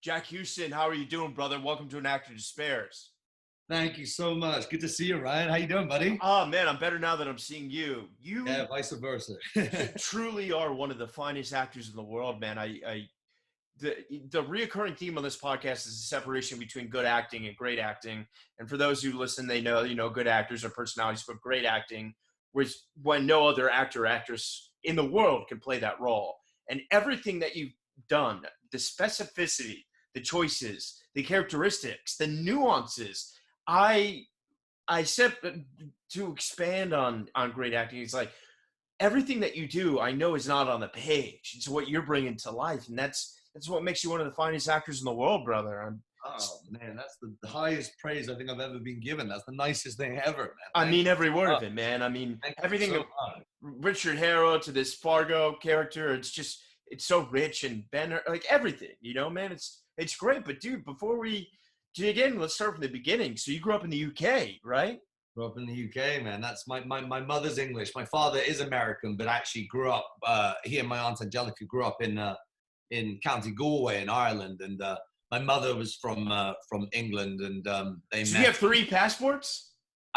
Jack Huston, how are you doing, brother? Welcome to An Actor Despairs. Thank you so much. Good to see you, Ryan. How you doing, buddy? Oh, man, I'm better now that I'm seeing you. Yeah, vice versa. Truly are one of the finest actors in the world, man. The reoccurring theme on this podcast is the separation between good acting and great acting. And for those who listen, they know, good actors are personalities, but great acting was when no other actor or actress in the world can play that role. And everything that you've done, the specificity, the choices, the characteristics, the nuances, I said to expand on great acting, it's like everything that you do, I know is not on the page. It's what you're bringing to life, and that's what makes you one of the finest actors in the world, brother. Oh man, that's the highest praise I think I've ever been given. That's the nicest thing ever, man. I mean every word of it, man. I mean everything. So Richard Harrow to this Fargo character, it's so rich, and Ben-Hur, like everything, man. It's great. But dude, before we dig in, let's start from the beginning. So you grew up in the UK, right? Grew up in the UK, man. That's my mother's English. My father is American, but actually grew up. He and my aunt Angelica grew up in County Galway in Ireland, and my mother was from England, and they So met. you have 3 passports?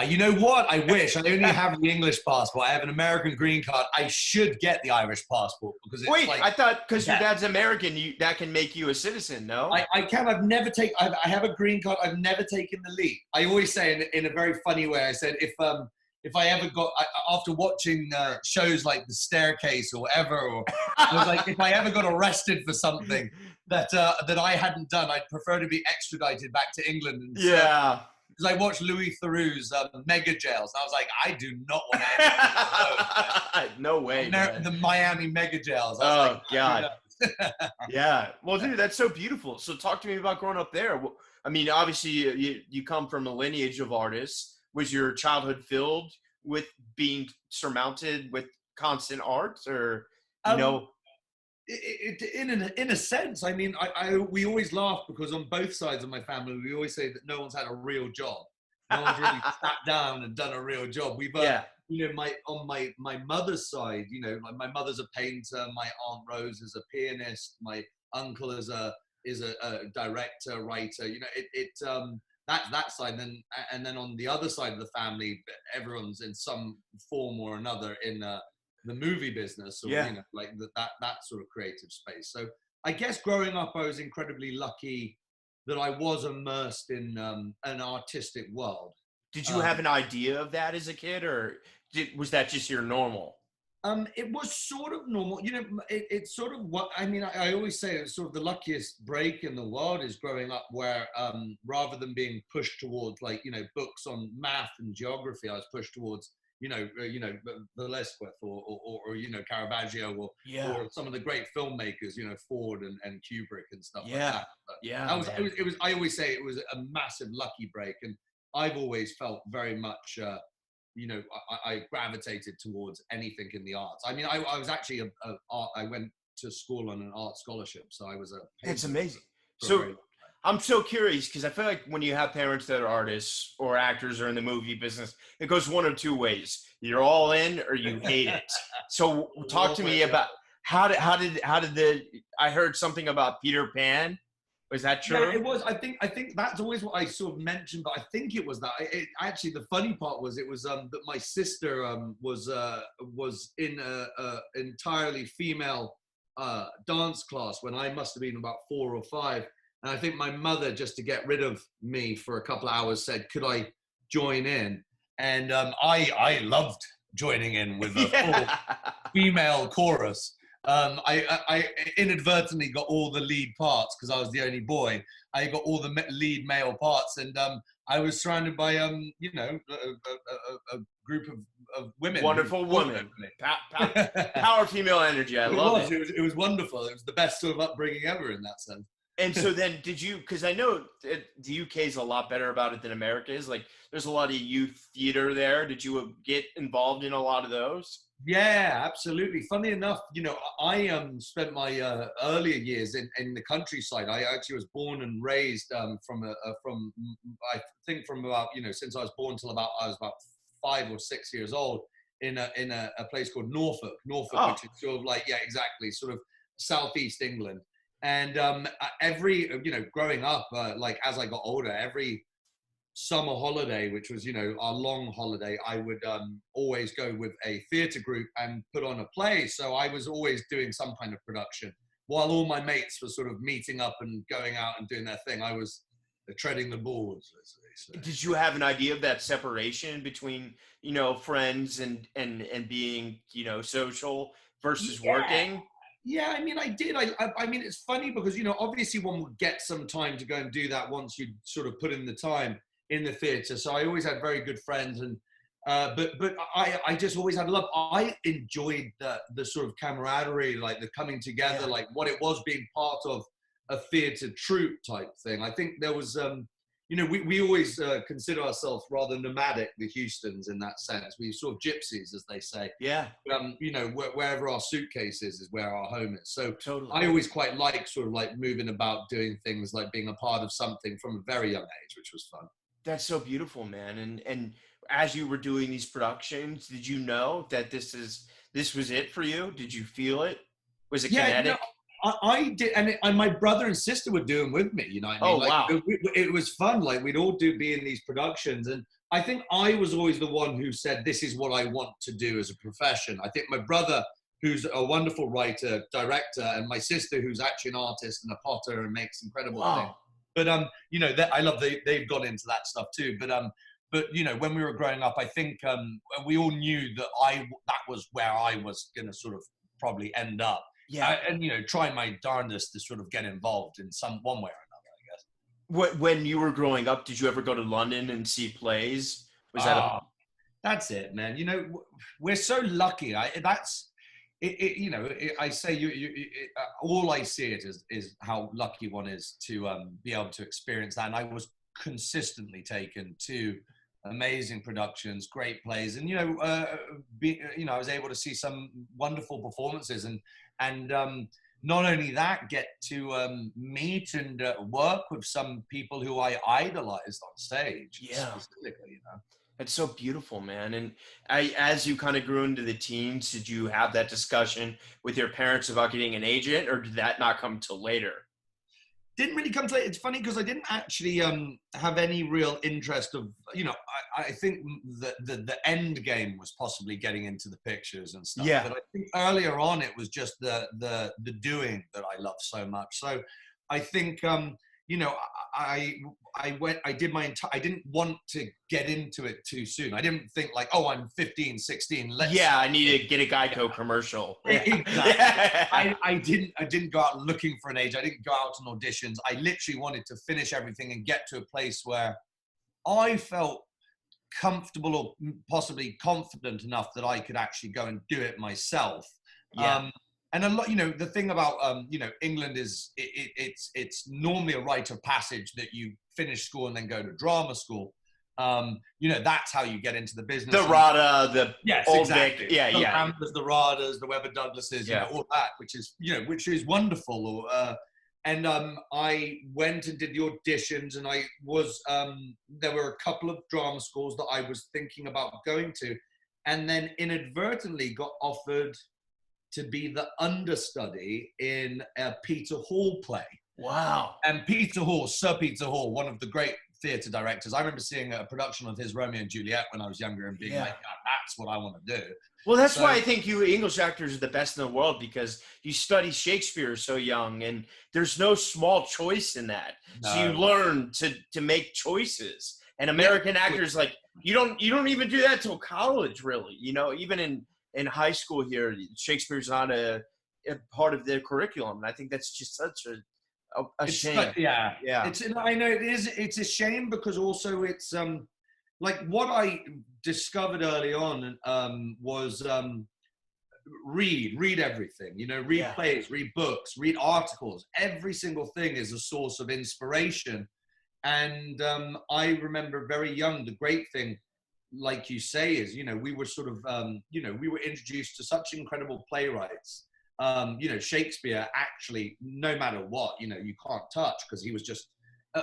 You know what? I wish. I only have the English passport. I have an American green card. I should get the Irish passport because it's Wait, like, I thought because your dad's American, that can make you a citizen, no? I can. I've never taken. I have a green card. I've never taken the leap. I always say in a very funny way. I said if I ever got after watching shows like The Staircase or whatever, or I was like, if I ever got arrested for something that I hadn't done, I'd prefer to be extradited back to England. And yeah. Because I watched Louis Theroux's Mega Jails, and I was like, I do not want to. No way. The Miami Mega Jails. Oh, God. Yeah. Well, dude, that's so beautiful. So talk to me about growing up there. I mean, obviously, you come from a lineage of artists. Was your childhood filled with being surmounted with constant art, or, In a sense, I mean, we always laugh because on both sides of my family, we always say that no one's had a real job. No one's really sat down and done a real job. We've, on my mother's side, like my mother's a painter, my Aunt Rose is a pianist, my uncle is a director, writer. That's that side. And then on the other side of the family, everyone's in some form or another in the movie business, or like that sort of creative space. So I guess growing up, I was incredibly lucky that I was immersed in an artistic world. Did you have an idea of that as a kid, or was that just your normal? It was sort of normal. It's sort of what I mean. I always say it's sort of the luckiest break in the world is growing up where rather than being pushed towards books on math and geography, I was pushed towards Velázquez or Caravaggio or some of the great filmmakers, Ford and Kubrick and stuff like that. But I always say it was a massive lucky break, and I've always felt very much, I gravitated towards anything in the arts. I mean, I was actually I went to school on an art scholarship, so I was a painter. It's amazing. So I'm so curious because I feel like when you have parents that are artists or actors or in the movie business, it goes one of 2 ways. You're all in or you hate it. So talk to me about how did I heard something about Peter Pan. Was that true? Yeah, it was. I think that's always what I sort of mentioned, but I think it was that. Actually, the funny part was it was that my sister was in a entirely female dance class when I must have been about 4 or 5. And I think my mother, just to get rid of me for a couple of hours, said, could I join in? And I loved joining in with a full female chorus. I inadvertently got all the lead parts because I was the only boy. I got all the lead male parts, and I was surrounded by a group of women. Wonderful women. Power female energy. I love it. It was wonderful. It was the best sort of upbringing ever in that sense. And so then did you, because I know the UK is a lot better about it than America is. Like there's a lot of youth theater there. Did you get involved in a lot of those? Yeah, absolutely. Funny enough, I spent my earlier years in the countryside. I actually was born and raised from about since I was born till I was about 5 or 6 years old in a place called Norfolk, which is sort of like sort of southeast England. And every, growing up, like as I got older, every summer holiday, which was, our long holiday, I would always go with a theatre group and put on a play. So I was always doing some kind of production. While all my mates were sort of meeting up and going out and doing their thing, I was treading the boards, as they say. Did you have an idea of that separation between, friends and being, social versus working? Yeah, I mean, I did. I mean, it's funny because, obviously one would get some time to go and do that once you sort of put in the time in the theatre. So I always had very good friends, and but I just always had love. I enjoyed the sort of camaraderie, like the coming together, like what it was being part of a theatre troupe type thing. I think there was, we always consider ourselves rather nomadic, the Hustons, in that sense. We sort of gypsies, as they say. Yeah. Wherever our suitcase is where our home is. So totally. I always quite like sort of like moving about, doing things, like being a part of something from a very young age, which was fun. That's so beautiful, man. And as you were doing these productions, did you know that this was it for you? Did you feel it? Was it kinetic? I did, and my brother and sister would do them with me. You know what I mean? Wow! It was fun. Like we'd all be in these productions, and I think I was always the one who said, "This is what I want to do as a profession." I think my brother, who's a wonderful writer, director, and my sister, who's actually an artist and a potter and makes incredible things. But I love they've got into that stuff too. But when we were growing up, I think we all knew that that was where I was going to sort of probably end up. Yeah, and trying my darndest to sort of get involved in one way or another, I guess. When you were growing up, did you ever go to London and see plays? Was that? That's it, man. We're so lucky. I say all I see it is how lucky one is to be able to experience that. And I was consistently taken to amazing productions, great plays, and I was able to see some wonderful performances, and not only that, get to meet and work with some people who I idolized on stage. Yeah, specifically, It's so beautiful, man. And as you kind of grew into the teens, did you have that discussion with your parents about getting an agent, or did that not come till later? Didn't really come to it. It's funny because I didn't actually have any real interest of, I think the end game was possibly getting into the pictures and stuff. Yeah. But I think earlier on it was just the doing that I love so much. So I think I didn't want to get into it too soon. I didn't think like, oh, I'm 15, 16. I need to get a Geico commercial. Exactly. I didn't go out looking for an agent. I didn't go out on auditions. I literally wanted to finish everything and get to a place where I felt comfortable or possibly confident enough that I could actually go and do it myself. Yeah. And a lot, the thing about, England is it's normally a rite of passage that you finish school and then go to drama school. That's how you get into the business. The RADA, old exactly. Vic, the Ramblers, the RADAs, the Webber Douglases, all that, which is wonderful. And I went and did the auditions, and I was there were a couple of drama schools that I was thinking about going to, and then inadvertently got offered to be the understudy in a Peter Hall play. Wow. And Sir Peter Hall, one of the great theatre directors. I remember seeing a production of his Romeo and Juliet when I was younger and being like, that's what I want to do. Well, that's why I think you English actors are the best in the world, because you study Shakespeare so young, and there's no small choice in that. No. So you learn to make choices. And American actors, like, you don't even do that till college, really. Even in high school here, Shakespeare's not a part of their curriculum, and I think that's just such a shame. I know it is. It's a shame because also it's like what I discovered early on was read everything. Read plays, read books, read articles. Every single thing is a source of inspiration. And I remember very young, the great thing, like you say, is, we were sort of, we were introduced to such incredible playwrights. Shakespeare actually, no matter what, you can't touch because he was just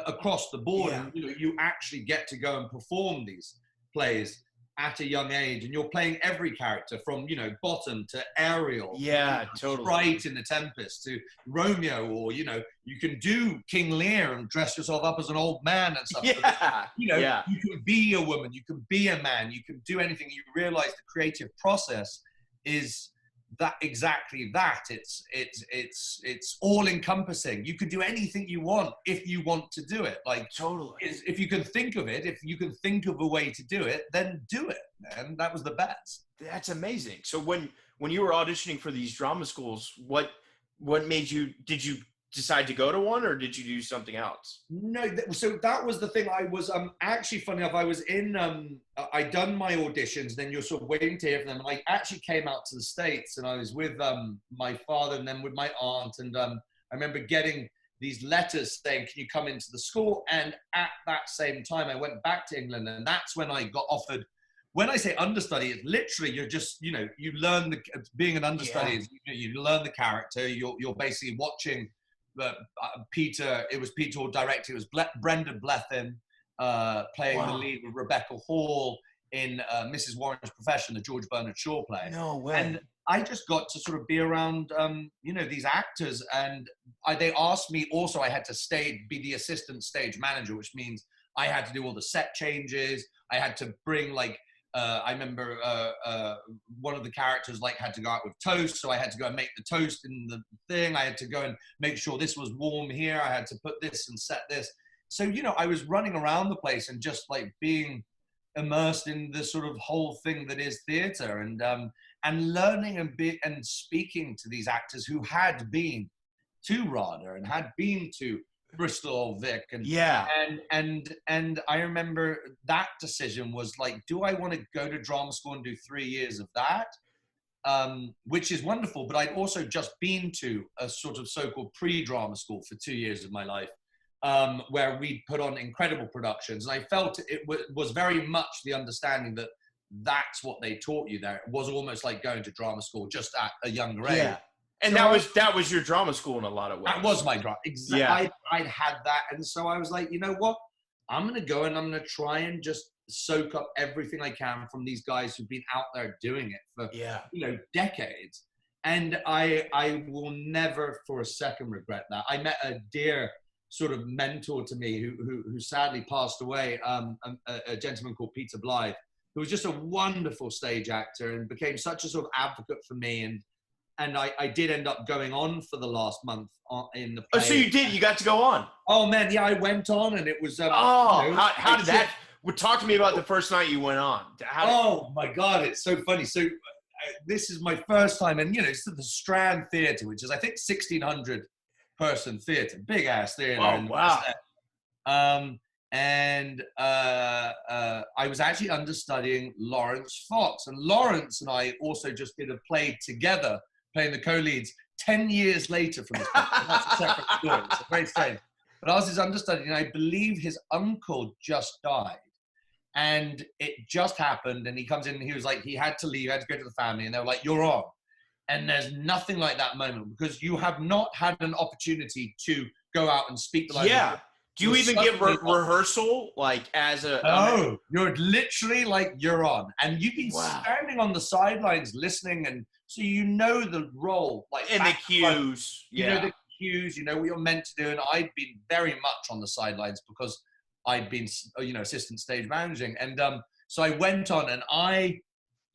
across the board. Yeah. And, you actually get to go and perform these plays. at a young age, and you're playing every character from, you know, Bottom to Ariel, yeah, totally, Sprite in The Tempest to Romeo, or, you know, you can do King Lear and dress yourself up as an old man and stuff. yeah, but, you know, yeah. you can be a woman, you can be a man, you can do anything. You realize the creative process is that exactly that. It's all encompassing. You could do anything you want if you want to do it. Like, Totally. if you can think of it, if you can think of a way to do it, then do it. And that was the best. That's amazing. So when you were auditioning for these drama schools, what made you, did you decide to go to one, or did you do something else? No, so that was the thing. I was actually, funny enough, I was in I'd done my auditions, then you're sort of waiting to hear from them. I actually came out to the States, and I was with my father and then with my aunt, and I remember getting these letters saying, can you come into the school? And at that same time I went back to England, and that's when I got offered. When I say understudy, it's literally, you're just, you know, you learn being an understudy is, you learn the character. You're basically watching Peter. It was Peter who directed. It was Brendan Blethyn playing the lead with Rebecca Hall in Mrs. Warren's Profession, the George Bernard Shaw play. No way. And I just got to sort of be around, you know, these actors, and they asked me also. I had to be the assistant stage manager, which means I had to do all the set changes. I had to bring, like, I remember one of the characters had to go out with toast, so I had to go and make the toast in the thing. I had to go and make sure this was warm here. I had to put this and set this. So, you know, I was running around the place and just like being immersed in the sort of whole thing that is theatre, and learning and speaking to these actors who had been to RADA and had been to Bristol Vic, and I remember that decision was like, do I want to go to drama school and do 3 years of that, which is wonderful, but I'd also just been to a sort of so-called pre-drama school for 2 years of my life, where we put on incredible productions, and I felt it was very much the understanding that that's what they taught you there. It was almost like going to drama school, just at a younger age. Yeah. And so that was your drama school in a lot of ways. That was my drama. Exactly. Yeah. I'd had that. And so I was like, you know what? I'm going to go and I'm going to try and just soak up everything I can from these guys who've been out there doing it for, you know, decades. And I will never for a second regret that. I met a dear sort of mentor to me who sadly passed away, a gentleman called Peter Blythe, who was just a wonderful stage actor and became such a sort of advocate for me. And I did end up going on for the last month in the play. Oh, so you did? You got to go on? Oh, man, yeah, I went on, and it was... you know, how did that... Talk to me about the first night you went on. Oh, my God, it's so funny. So this is my first time, and, you know, it's at the Strand Theatre, which is, I think, 1,600-person theatre. Big-ass theatre. Oh, wow. And I was actually understudying Lawrence Fox. And Lawrence and I also just did a play together, playing the co-leads 10 years later from this play. That's a separate story. It's very strange. But I was his understudy, and I believe his uncle just died. And it just happened, and he comes in, and he was like, he had to leave, had to go to the family, and they were like, you're on. And there's nothing like that moment, because you have not had an opportunity to go out and speak the language. Yeah. Do you even get rehearsal, like, as a... No, you're literally like, you're on. And you've been standing on the sidelines listening, and so you know the role. Like, and the cues. You know the cues, you know what you're meant to do. And I'd been very much on the sidelines because I'd been, you know, assistant stage managing. And so I went on, and I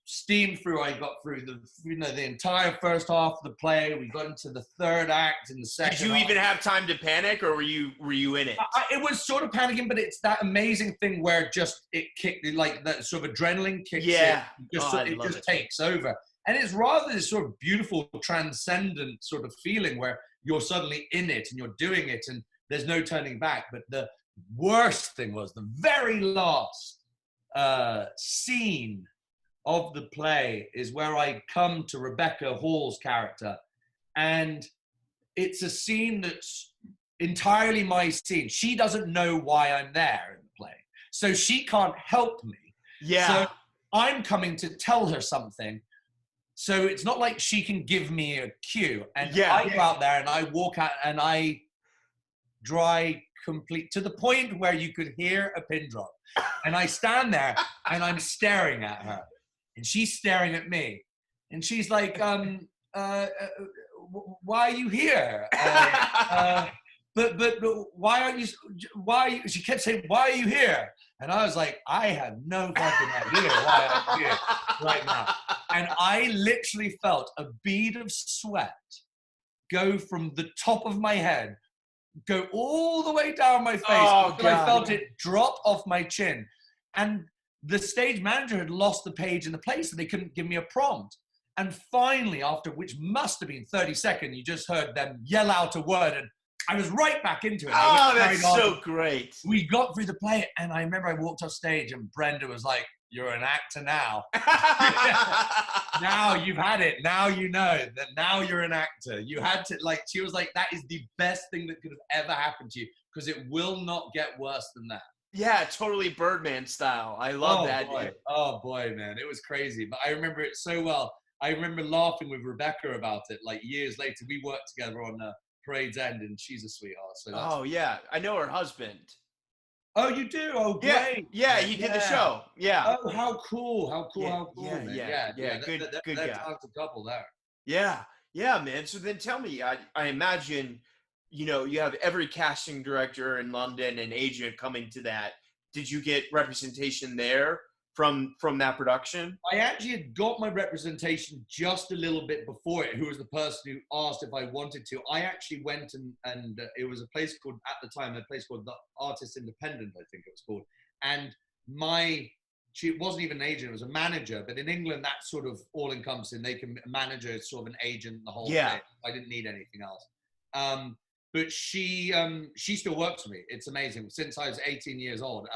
steamed through. I got through the entire first half of the play. We got into the third act and the second. Did you even have time to panic, or were you in it? It was sort of panicking, but it's that amazing thing where just it kicked, like that sort of adrenaline kicks in. It just takes over. And it's rather this sort of beautiful, transcendent sort of feeling where you're suddenly in it and you're doing it and there's no turning back. But the worst thing was the very last scene of the play is where I come to Rebecca Hall's character, and it's a scene that's entirely my scene. She doesn't know why I'm there in the play, so she can't help me. So I'm coming to tell her something, so it's not like she can give me a cue. And I go out there and I walk out and I dry complete, to the point where you could hear a pin drop. And I stand there and I'm staring at her and she's staring at me. And she's like, why are you here? But why aren't you, she kept saying, why are you here? And I was like, I have no fucking idea why I'm here right now. And I literally felt a bead of sweat go from the top of my head, go all the way down my face. Oh, God. I felt it drop off my chin. And the stage manager had lost the page in the place and they couldn't give me a prompt. And finally, after which must have been 30 seconds, you just heard them yell out a word and I was right back into it. Oh, that's so great. We got through the play and I remember I walked off stage and Brenda was like, you're an actor now. Now you've had it. Now you know that now you're an actor. You had to, like, she was like, that is the best thing that could have ever happened to you because it will not get worse than that. Yeah, totally Birdman style. I love that. Boy. Oh, boy, man. It was crazy. But I remember it so well. I remember laughing with Rebecca about it, like, years later. We worked together on Parade's End, and she's a sweetheart. So oh, yeah. I know her husband. Oh, you do? Oh, great. Yeah, he did the show. Yeah. Oh, how cool. How cool, how cool, yeah, man. Yeah. Good guy. Talented couple there. Yeah, man. So then tell me, I imagine, you know, you have every casting director in London and agent coming to that. Did you get representation there from that production? I actually had got my representation just a little bit before it, who was the person who asked if I wanted to. I actually went and it was a place called, at the time, a place called the Artist Independent, I think it was called. And she wasn't even an agent, it was a manager. But in England, that's sort of all-encompassing. They can, a manager is sort of an agent, the whole thing. I didn't need anything else. But she still works for me. It's amazing. Since I was 18 years old,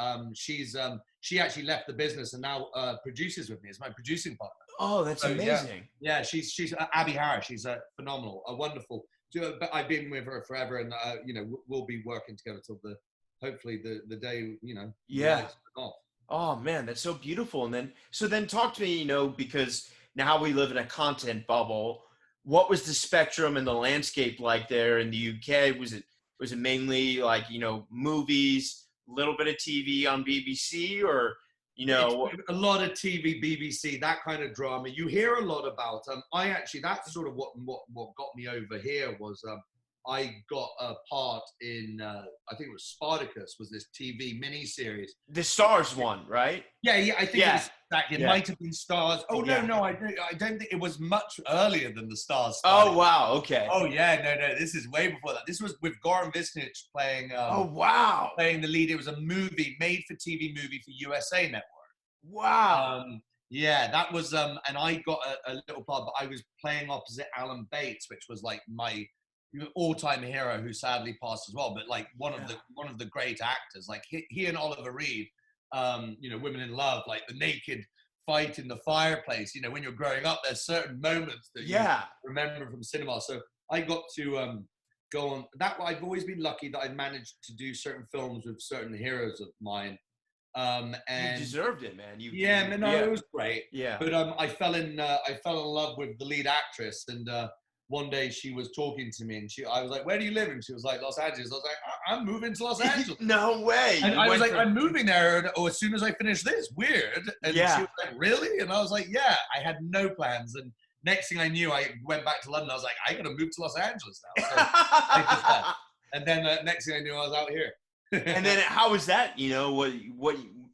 she actually left the business and now produces with me as my producing partner. Oh, that's amazing. Yeah, she's Abby Harrow. She's phenomenal, wonderful. But I've been with her forever, and you know, we'll be working together till hopefully the day, you know. Yeah. Oh man, that's so beautiful. And then talk to me, you know, because now we live in a content bubble. What was the spectrum and the landscape like there in the UK? Was it mainly like, you know, movies, a little bit of TV on BBC, or, you know? It's a lot of TV, BBC, that kind of drama. You hear a lot about, that's sort of what got me over here was, I got a part in, I think it was Spartacus, was this TV miniseries. The Stars one, right? Yeah, I think it might have been Stars. Oh, no, I don't think it was much earlier than the Stars started. Oh, wow, okay. Oh, yeah, no, this is way before that. This was with Goran Visnic playing... oh, wow. Playing the lead. It was a made-for-TV movie for USA Network. Wow. Yeah, that was... and I got a little part, but I was playing opposite Alan Bates, which was like my... all-time hero who sadly passed as well, but like one of the great actors, like he and Oliver Reed, you know, Women in Love, like the naked fight in the fireplace. You know, when you're growing up, there's certain moments that you remember from cinema. So I got to go on that. I've always been lucky that I've managed to do certain films with certain heroes of mine. And you deserved it, man. It was great. Yeah. But I fell in love with the lead actress, and one day she was talking to me and I was like, where do you live? And she was like, Los Angeles. I was like, I'm moving to Los Angeles. No way. And I was like, I'm moving there as soon as I finish this. Weird. And she was like, really? And I was like, yeah, I had no plans. And next thing I knew, I went back to London. I was like, I got to move to Los Angeles now. So I did that. And then next thing I knew, I was out here. And then how was that? You know,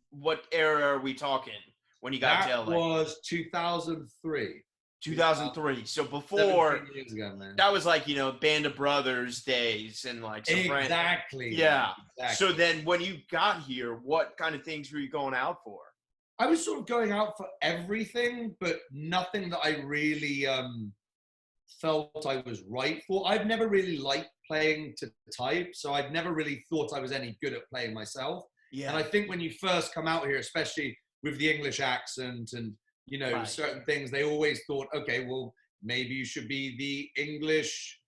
what era are we talking when you got to LA? That was 2003. 2003. So before, 17 years ago, man. That was like, you know, Band of Brothers days and like Sopranos. Exactly. Yeah. Exactly. So then when you got here, what kind of things were you going out for? I was sort of going out for everything, but nothing that I really felt I was right for. I've never really liked playing to type, so I've never really thought I was any good at playing myself. Yeah. And I think when you first come out here, especially with the English accent and, you know, certain things, they always thought, okay, well, maybe you should be the English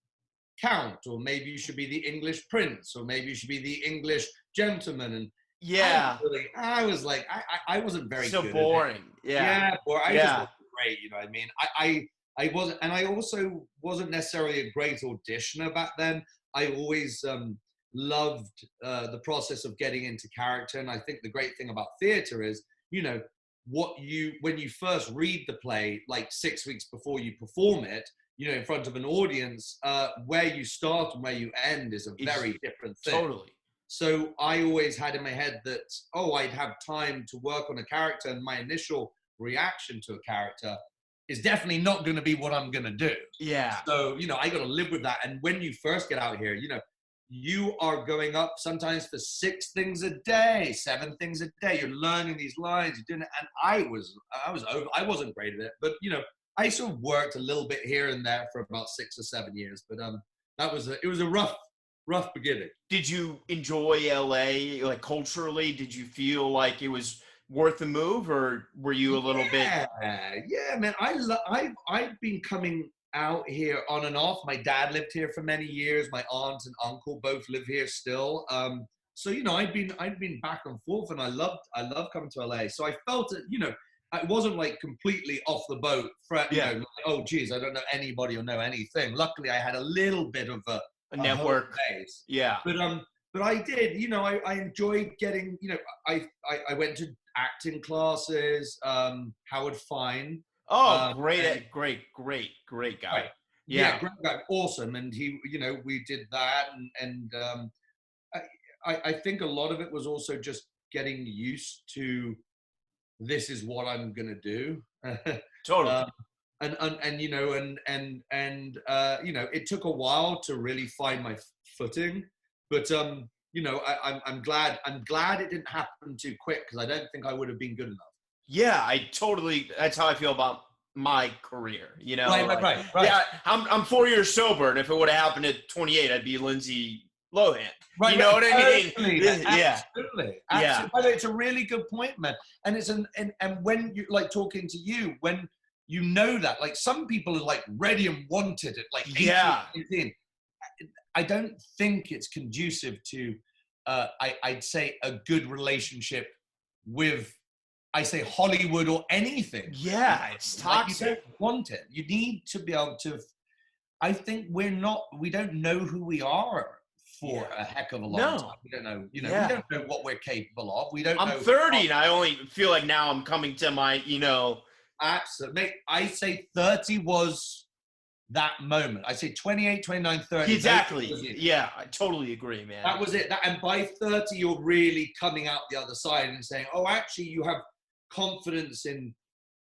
count, or maybe you should be the English prince, or maybe you should be the English gentleman. And I was like, I wasn't very good. So boring. Yeah, boring. I just wasn't great, you know what I mean? I wasn't, and I also wasn't necessarily a great auditioner back then. I always, loved the process of getting into character. And I think the great thing about theater is, you know, when you first read the play, like 6 weeks before you perform it, you know, in front of an audience, where you start and where you end is a very different thing. Totally. So I always had in my head that, I'd have time to work on a character, and my initial reaction to a character is definitely not going to be what I'm going to do. Yeah. So, you know, I got to live with that. And when you first get out here, you know, you are going up sometimes for 6 things a day, 7 things a day. You're learning these lines, you're doing it. And I wasn't great at it, but you know, I sort of worked a little bit here and there for about 6 or 7 years. But it was a rough beginning. Did you enjoy LA, like culturally? Did you feel like it was worth the move, or were you a little bit? Yeah, man. I've been coming out here on and off. My dad lived here for many years. My aunt and uncle both live here still. So you know, I've been back and forth, and I love coming to LA. So I felt it. You know, it wasn't like completely off the boat. You know, like, oh geez, I don't know anybody or know anything. Luckily, I had a little bit of a network base. Yeah. But I did. You know, I enjoyed getting. You know, I went to acting classes. Howard Fine. Oh, great guy. Right. Yeah, great guy, awesome. And he, you know, we did that, and I think a lot of it was also just getting used to, this is what I'm gonna do. Totally. And you know, and you know, it took a while to really find my footing, but you know, I'm glad it didn't happen too quick, because I don't think I would have been good enough. Yeah, that's how I feel about my career, you know? Right. Yeah, I'm 4 years sober, and if it would have happened at 28, I'd be Lindsay Lohan. Right, you know what I mean? Yeah. Absolutely. Yeah. By the way, it's a really good point, man. And it's and when you, like, talking to you, when you know that, like, some people are like ready and wanted it, like 18, 18. I don't think it's conducive to, I'd say, a good relationship with, I say, Hollywood or anything. Yeah, it's toxic. Like, you don't want it. You need to be able to. I think we don't know who we are for a heck of a long time. We don't know, you know, we don't know what we're capable of. We don't. I'm 30, and I only feel like now I'm coming to my, you know. Absolutely. I say 30 was that moment. I say 28, 29, 30. Exactly. Yeah, I totally agree, man. That was it. And by 30, you're really coming out the other side and saying, oh, actually, you have confidence in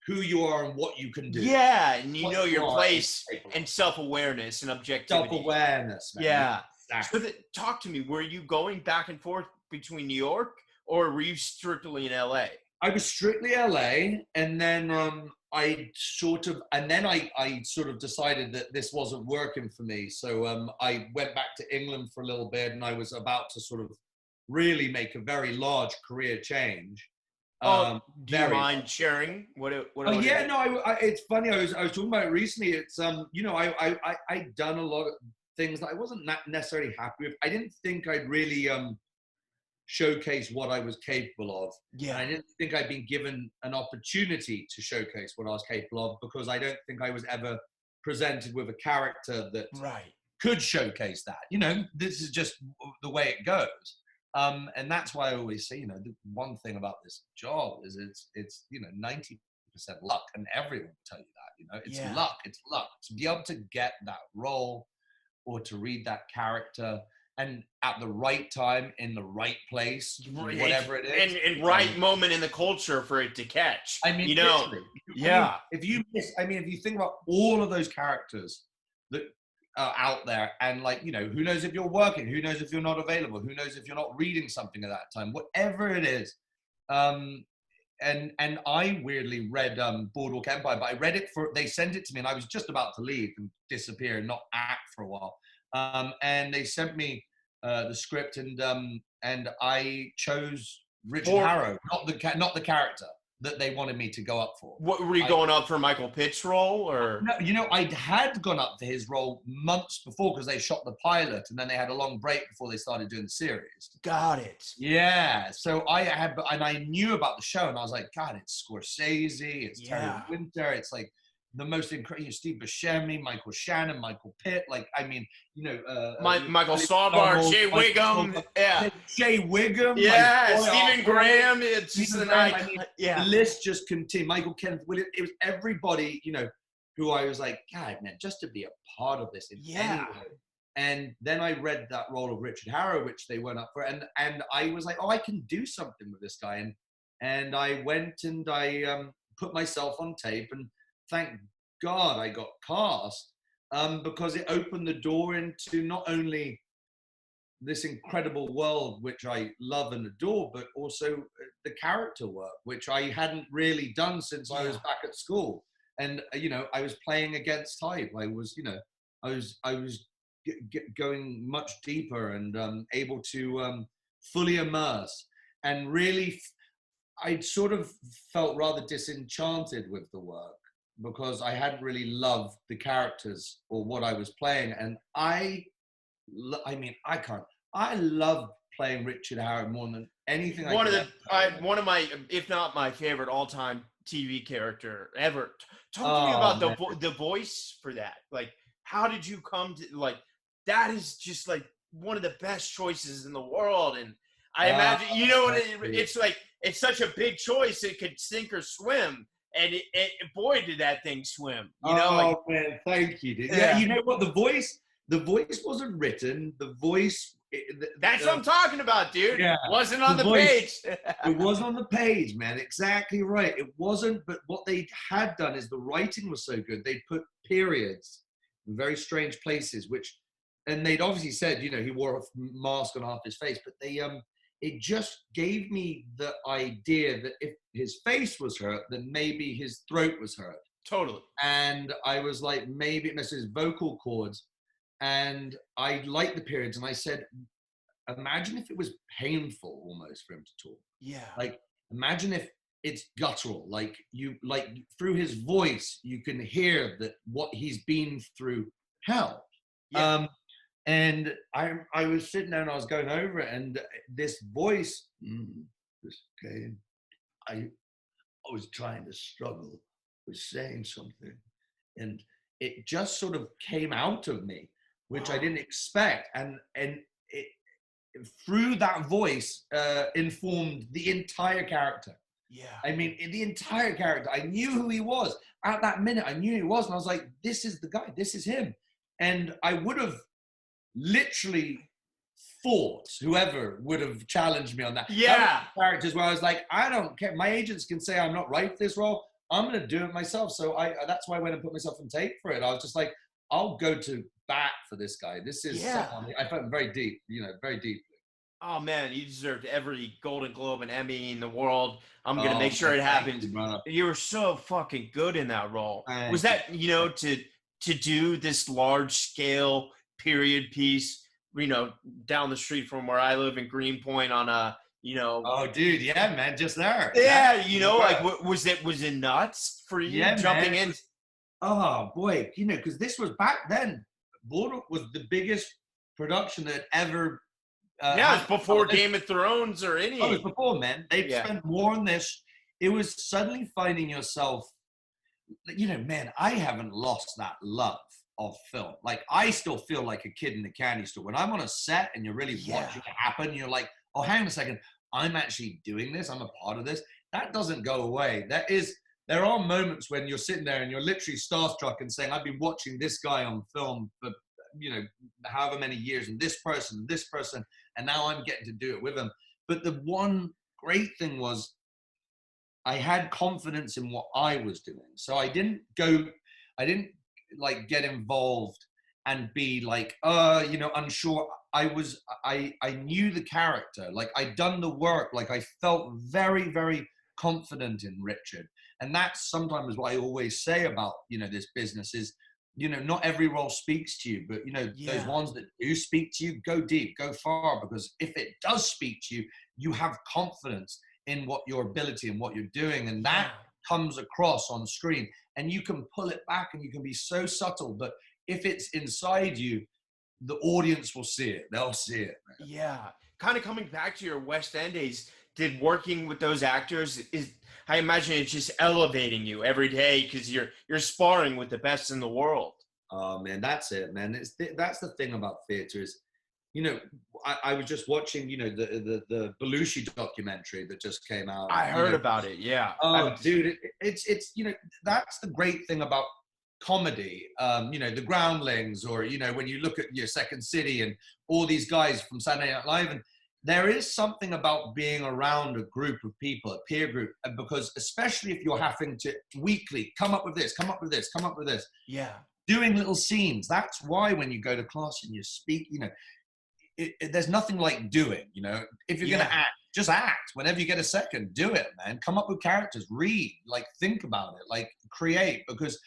who you are and what you can do. Yeah, and you know your place, and self-awareness and objectivity. Self-awareness, man. Yeah. Exactly. So talk to me. Were you going back and forth between New York, or were you strictly in LA? I was strictly LA, and then I sort of decided that this wasn't working for me. So I went back to England for a little bit, and I was about to sort of really make a very large career change. Do you mind sharing what yeah, no, it's funny. I was talking about it recently. It's you know, I'd done a lot of things that I wasn't necessarily happy with. I didn't think I'd really showcase what I was capable of. Yeah. And I didn't think I'd been given an opportunity to showcase what I was capable of, because I don't think I was ever presented with a character that could showcase that. You know, this is just the way it goes. And that's why I always say, you know, the one thing about this job is it's you know, 90% luck, and everyone will tell you that, you know, it's luck to be able to get that role or to read that character, and at the right time, in the right place, whatever it is. And right moment in the culture for it to catch. I mean, you know, if you think about all of those characters that are out there, and like, you know, who knows if you're working, who knows if you're not available, who knows if you're not reading something at that time, whatever it is. And I weirdly read Boardwalk Empire, but I read it they sent it to me, and I was just about to leave and disappear and not act for a while. And they sent me the script, and I chose Richard Harrow, not the character that they wanted me to go up for. What were you going up for, Michael Pitt's role, or? No, you know, I had gone up for his role months before, because they shot the pilot, and then they had a long break before they started doing the series. Got it. Yeah, so I knew about the show, and I was like, God, it's Scorsese, it's Terry Winter, it's like, the most incredible, Steve Buscemi, Michael Shannon, Michael Pitt, like, I mean, Michael Starbar, Jay Wiggum, Jay Wiggum, yeah, Stephen Graham. It's just an icon. I mean, yeah, the list just continued. Michael Kenneth Williams. It was everybody, who I was like, God, man, just to be a part of this in any way. And then I read that role of Richard Harrow, which they went up for, and I was like, oh, I can do something with this guy. And I went and I put myself on tape, and thank God I got cast, because it opened the door into not only this incredible world, which I love and adore, but also the character work, which I hadn't really done since I was back at school. And, I was playing against type. I was going much deeper and able to fully immerse, and really I'd sort of felt rather disenchanted with the work because I hadn't really loved the characters or what I was playing. And I love playing Richard Harrow more than anything. One of my, if not my favorite all-time TV character ever. Talk to me about the voice for that. Like, how did you come to, like, that is just like one of the best choices in the world. And I imagine, it's like, it's such a big choice. It could sink or swim. And boy, did that thing swim. Man, thank you, dude. Yeah, you know what? The voice wasn't written. The voice. That's what I'm talking about, dude. Yeah, wasn't on the page. It wasn't on the page, man. Exactly right. It wasn't. But what they had done is the writing was so good. They put periods in very strange places, and they'd obviously said, he wore a mask on half his face, but it just gave me the idea that if his face was hurt, then maybe his throat was hurt. Totally. And I was like, maybe it messed his vocal cords. And I liked the periods. And I said, imagine if it was painful almost for him to talk. Yeah. Like, imagine if it's guttural, like through his voice, you can hear that what he's been through hell. Yeah. And I was sitting there and I was going over it, and this voice just came. I was trying to struggle with saying something, and it just sort of came out of me, which I didn't expect, and it through that voice informed the entire character. Yeah. I mean, in the entire character, I knew who he was. At that minute, I knew who he was, and I was like, this is the guy, this is him. And I would have literally fought whoever would have challenged me on that. Yeah. Characters where I was like, I don't care. My agents can say I'm not right for this role. I'm going to do it myself. So that's why I went and put myself on tape for it. I was just like, I'll go to bat for this guy. This is someone I felt very deep, very deep. Oh man, you deserved every Golden Globe and Emmy in the world. I'm gonna make sure it happens. You were so fucking good in that role. Was that to do this large scale period piece? Down the street from where I live in Greenpoint on a Oh, dude, yeah, man, just there. Yeah, was it nuts for you jumping in? Oh boy, because this was back then. Boardwalk was the biggest production that ever. It was before Game of Thrones or any. Oh, it was before, man. They spent more on this. It was suddenly finding yourself, man, I haven't lost that love of film. Like, I still feel like a kid in the candy store. When I'm on a set and you're really watching it happen, you're like, oh, hang on a second, I'm actually doing this. I'm a part of this. That doesn't go away. There are moments when you're sitting there and you're literally starstruck and saying, I've been watching this guy on film for, however many years, and this person, and now I'm getting to do it with him. But the one great thing was I had confidence in what I was doing. So I didn't like get involved and be like, unsure. I knew the character, like I'd done the work, like I felt very, very confident in Richard. And that's sometimes what I always say about, this business is, not every role speaks to you, but those ones that do speak to you, go deep, go far, because if it does speak to you, you have confidence in what your ability and what you're doing. And that comes across on screen, and you can pull it back and you can be so subtle, but if it's inside you, the audience will see it. They'll see it. Man. Yeah. Kind of coming back to your West End days, did working with those actors I imagine it's just elevating you every day because you're sparring with the best in the world. Oh man, that's it, man. That's the thing about theater is, I was just watching, the Belushi documentary that just came out. I heard about it. Yeah. Oh, dude, it's that's the great thing about comedy. The Groundlings, or when you look at your Second City and all these guys from Saturday Night Live, and there is something about being around a group of people, a peer group, and because especially if you're having to weekly come up with this, come up with this, come up with this. Yeah. Doing little scenes. That's why when you go to class and you speak, there's nothing like doing, if you're going to act, just act. Whenever you get a second, do it, man. Come up with characters, read, like think about it, like create, because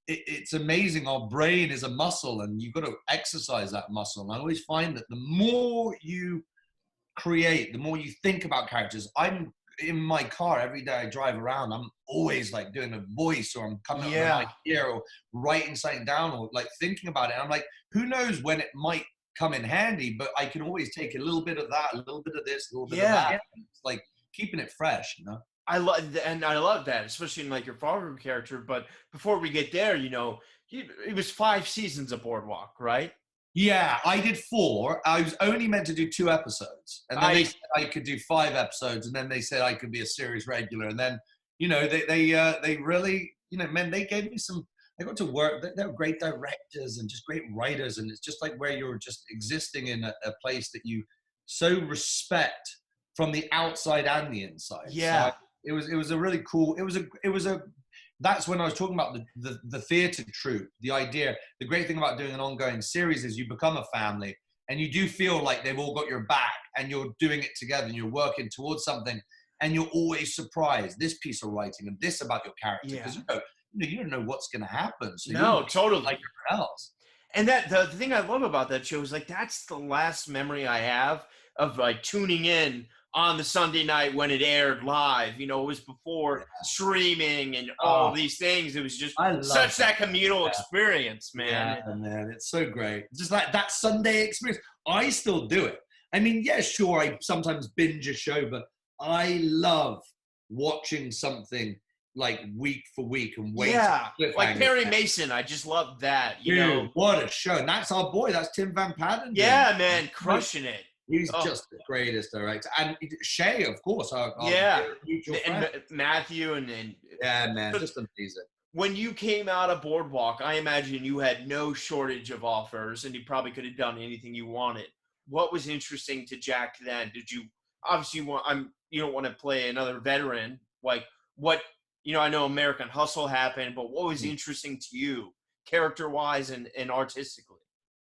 it's amazing. Our brain is a muscle and you've got to exercise that muscle. And I always find that the more you create, the more you think about characters. I'm in my car every day I drive around, I'm always like doing a voice, or I'm coming up with an idea, or writing something down, or like thinking about it. And I'm like, who knows when it might come in handy, but I can always take a little bit of that, a little bit of this, a little bit of that. It's like keeping it fresh, I love that, especially in like your Fargo character. But before we get there, it was 5 seasons of Boardwalk, right? Yeah, I did 4. I was only meant to do 2 episodes, and then they said I could do 5 episodes, and then they said I could be a series regular, and then they really man, they gave me some. I got to work. They're great directors and just great writers, and it's just like where you're just existing in a place that you so respect from the outside and the inside. Yeah, so it was a really cool. It was a. That's when I was talking about the theater troupe, the idea. The great thing about doing an ongoing series is you become a family, and you do feel like they've all got your back, and you're doing it together, and you're working towards something, and you're always surprised. This piece of writing and this about your character, because you don't know what's going to happen. So no, totally. Like everyone else. And that the thing I love about that show is like that's the last memory I have of like tuning in on the Sunday night when it aired live. It was before streaming and all these things. It was just such that communal experience, man. Yeah, man, it's so great. Just like that Sunday experience. I still do it. I mean, yeah, sure, I sometimes binge a show, but I love watching something like week for week and wait. Yeah, like Perry Mason. I just love that. Dude, what a show. And that's our boy. That's Tim Van Patten. Yeah, man, crushing it. He's just the greatest director. And Shay, of course. Our mutual friend. And Matthew and yeah, man, just amazing. When you came out of Boardwalk, I imagine you had no shortage of offers, and you probably could have done anything you wanted. What was interesting to Jack then? Did you obviously you don't want to play another veteran? Like what? I know American Hustle happened, but what was interesting to you, character-wise and artistically?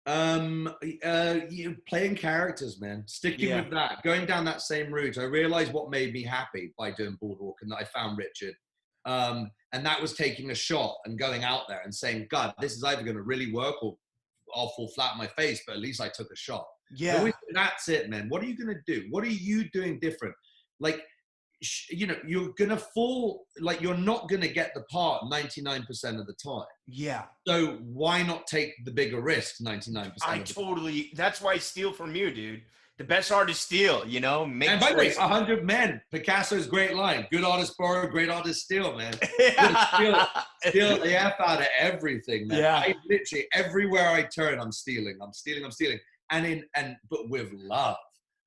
Playing characters, man. Sticking with that, going down that same route. I realized what made me happy by doing Boardwalk, and that I found Richard. And that was taking a shot and going out there and saying, God, this is either going to really work or I'll fall flat on my face, but at least I took a shot. Yeah. That's it, man. What are you going to do? What are you doing different? Like, you're going to fall, like you're not going to get the part 99% of the time. Yeah. So why not take the bigger risk 99% That's why I steal from you, dude. The best artists steal, And by the way, 100 men, Picasso's great line. Good artists borrow, great artists steal, man. Steal the F out of everything, man. Yeah. I literally, everywhere I turn, I'm stealing. But with love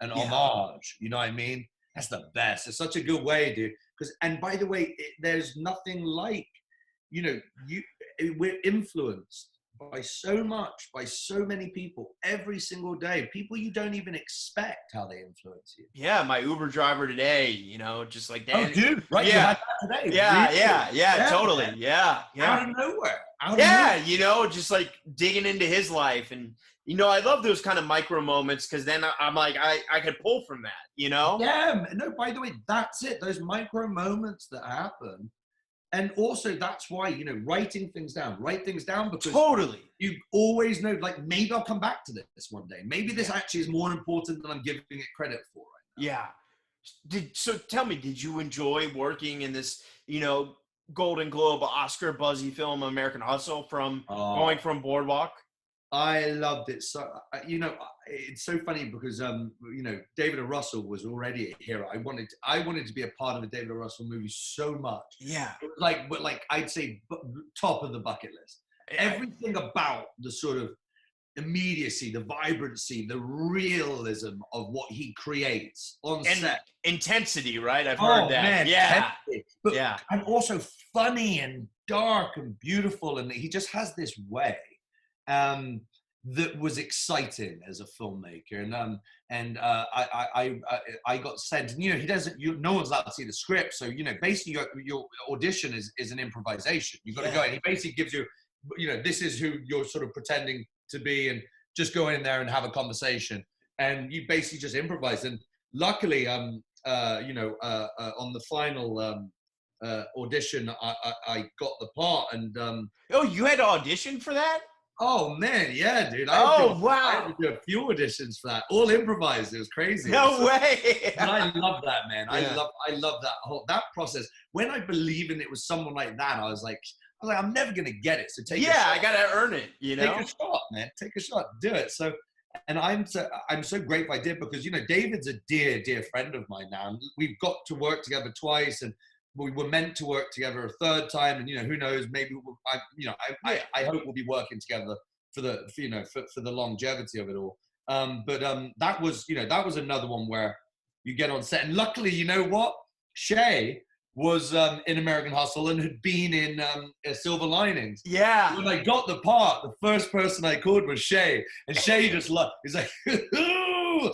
and homage, you know what I mean? That's the best. It's such a good way, dude. And by the way, there's nothing like, we're influenced by so many people every single day. People you don't even expect how they influence you. Yeah, my Uber driver today, just like that. Oh, dude, right? Yeah. You had that today. Yeah, totally. Yeah. Out of nowhere. Just like digging into his life. And, I love those kind of micro moments because then I'm like, I could pull from that, Yeah. No, by the way, that's it. Those micro moments that happen. And also that's why, write things down because totally you always know, like, maybe I'll come back to this one day. Maybe this actually is more important than I'm giving it credit for right now. Yeah. So tell me, did you enjoy working in this, Golden Globe, Oscar buzzy film, American Hustle, going from Boardwalk? I loved it. So, it's so funny because, David O. Russell was already a hero. I wanted to be a part of a David O. Russell movie so much. Yeah. It was like I'd say top of the bucket list. Everything about the sort of immediacy, the vibrancy, the realism of what he creates on set. Intensity, right? I've heard that. Man, yeah. But, and also funny and dark and beautiful. And he just has this way that was exciting as a filmmaker. And I got sent, and, he doesn't, no one's allowed to see the script. So, basically your audition is an improvisation. You've got to go, and he basically gives you, this is who you're sort of pretending to be, and just go in there and have a conversation, and you basically just improvise. And luckily, on the final audition, I got the part. And you had to audition for that? Oh man, yeah, dude. Wow! I had to do a few auditions for that, all improvised. It was crazy. No way! And I love that, man. Yeah. I love that process. When I believe in it was someone like that, I was like, I'm never gonna get it. So take a shot. I gotta earn it. Take a shot, man. Take a shot. Do it. So, and I'm so grateful I did, because David's a dear friend of mine now. We've got to work together twice, and we were meant to work together a third time. And who knows? Maybe I hope we'll be working together for the longevity of it all. But that was another one where you get on set, and luckily, you know what, Shay was in American Hustle and had been in Silver Linings. Yeah. When I got the part, the first person I called was Shay. And Shay just loved, he's like, ooh,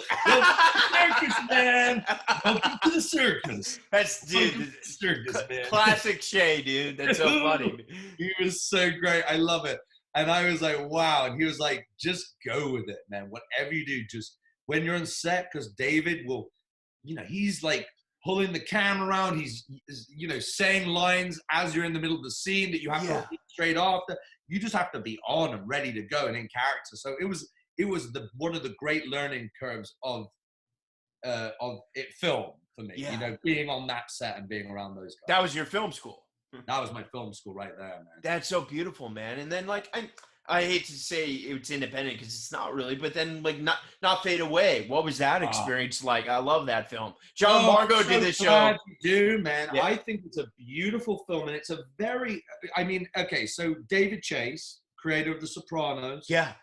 circus, man. Welcome to the circus. That's, dude, circus, man. Classic Shay, dude. That's so funny. He was so great. I love it. And I was like, wow. And he was like, just go with it, man. Whatever you do, just when you're on set, because David will, he's like, pulling the camera around, he's saying lines as you're in the middle of the scene that you have to repeat straight after. You just have to be on and ready to go and in character. So it was one of the great learning curves of film for me. Being on that set and being around those guys. That was your film school. That was my film school right there, man. That's so beautiful, man. And then I hate to say it's independent because it's not really, but then not Fade Away. What was that experience like? I love that film. John Margo did this show. You do, man. Yeah. I think it's a beautiful film, and it's a very. So David Chase, creator of The Sopranos. Yeah.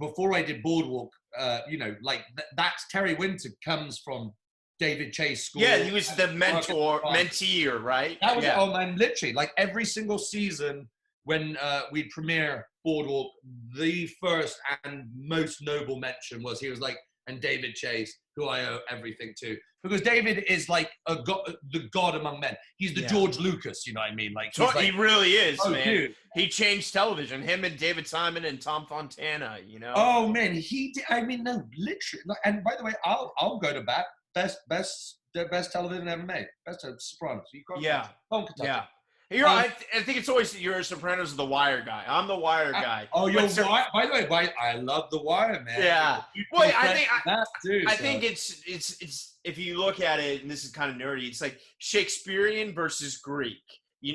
Before I did Boardwalk, that's Terry Winter comes from David Chase school. Yeah, he was the mentee, right? That was man. Literally, every single season. When we'd premiere Boardwalk, the first and most noble mention was he was like, and David Chase, who I owe everything to. Because David is like the god among men. He's the George Lucas, you know what I mean? He really is, man. Dude. He changed television. Him and David Simon and Tom Fontana, Oh, man, he did. No, literally. And by the way, I'll go to bat. Best television ever made. Best of Sopranos. Yeah. I think it's always you're a Sopranos of The Wire guy. I'm the Wire guy. By the way, I love The Wire, man. Yeah. Well, I think it's if you look at it, and this is kind of nerdy, it's like Shakespearean versus Greek.